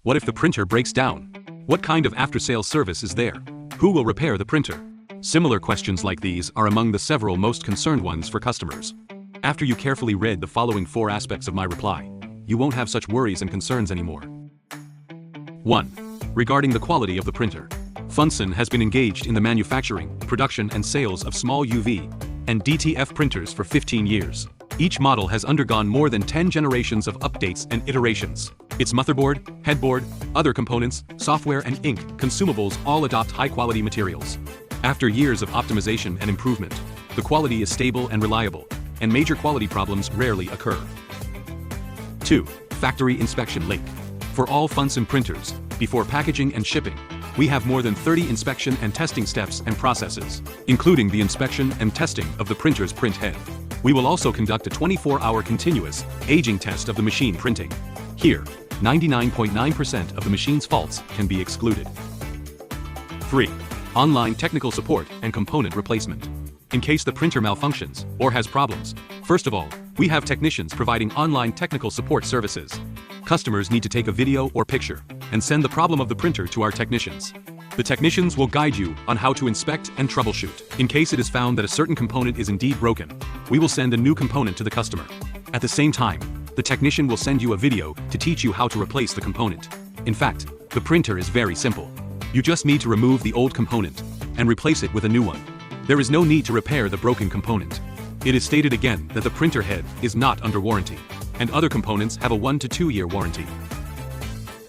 What if the printer breaks down? What kind of after-sales service is there? Who will repair the printer? Similar questions like these are among the several most concerned ones for customers. After you carefully read the following 4 aspects of my reply, you won't have such worries and concerns anymore. 1. Regarding the quality of the printer. Funsun has been engaged in the manufacturing, production and sales of small UV and DTF printers for 15 years. Each model has undergone more than 10 generations of updates and iterations. Its motherboard, headboard, other components, software and ink consumables all adopt high-quality materials. After years of optimization and improvement, the quality is stable and reliable, and major quality problems rarely occur. 2. Factory inspection link. For all Funsun printers, before packaging and shipping, we have more than 30 inspection and testing steps and processes, including the inspection and testing of the printer's print head. We will also conduct a 24-hour continuous aging test of the machine printing. Here, 99.9% of the machine's faults can be excluded. 3. Online technical support and component replacement. In case the printer malfunctions or has problems, first of all, we have technicians providing online technical support services. Customers need to take a video or picture and send the problem of the printer to our technicians. The technicians will guide you on how to inspect and troubleshoot. In case it is found that a certain component is indeed broken, we will send a new component to the customer. At the same time, the technician will send you a video to teach you how to replace the component. In fact, the printer is very simple. You just need to remove the old component and replace it with a new one. There is no need to repair the broken component. It is stated again that the printer head is not under warranty, and other components have a 1 to 2 year warranty.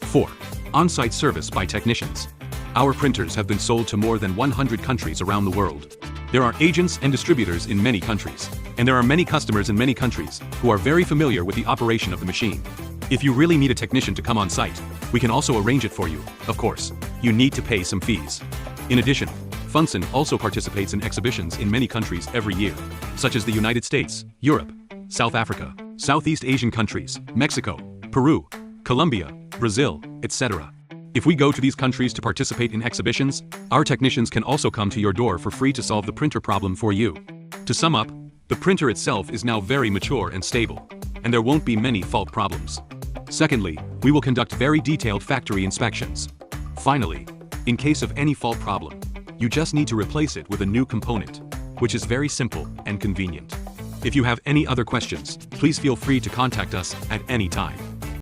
4. On-site service by technicians. Our printers have been sold to more than 100 countries around the world. There are agents and distributors in many countries, and there are many customers in many countries who are very familiar with the operation of the machine. If you really need a technician to come on site, we can also arrange it for you. Of course, you need to pay some fees. In addition, Funsun also participates in exhibitions in many countries every year, such as the United States, Europe, South Africa, Southeast Asian countries, Mexico, Peru, Colombia, Brazil, etc. If we go to these countries to participate in exhibitions, our technicians can also come to your door for free to solve the printer problem for you. To sum up, the printer itself is now very mature and stable, and there won't be many fault problems. Secondly, we will conduct very detailed factory inspections. Finally, in case of any fault problem, you just need to replace it with a new component, which is very simple and convenient. If you have any other questions, please feel free to contact us at any time.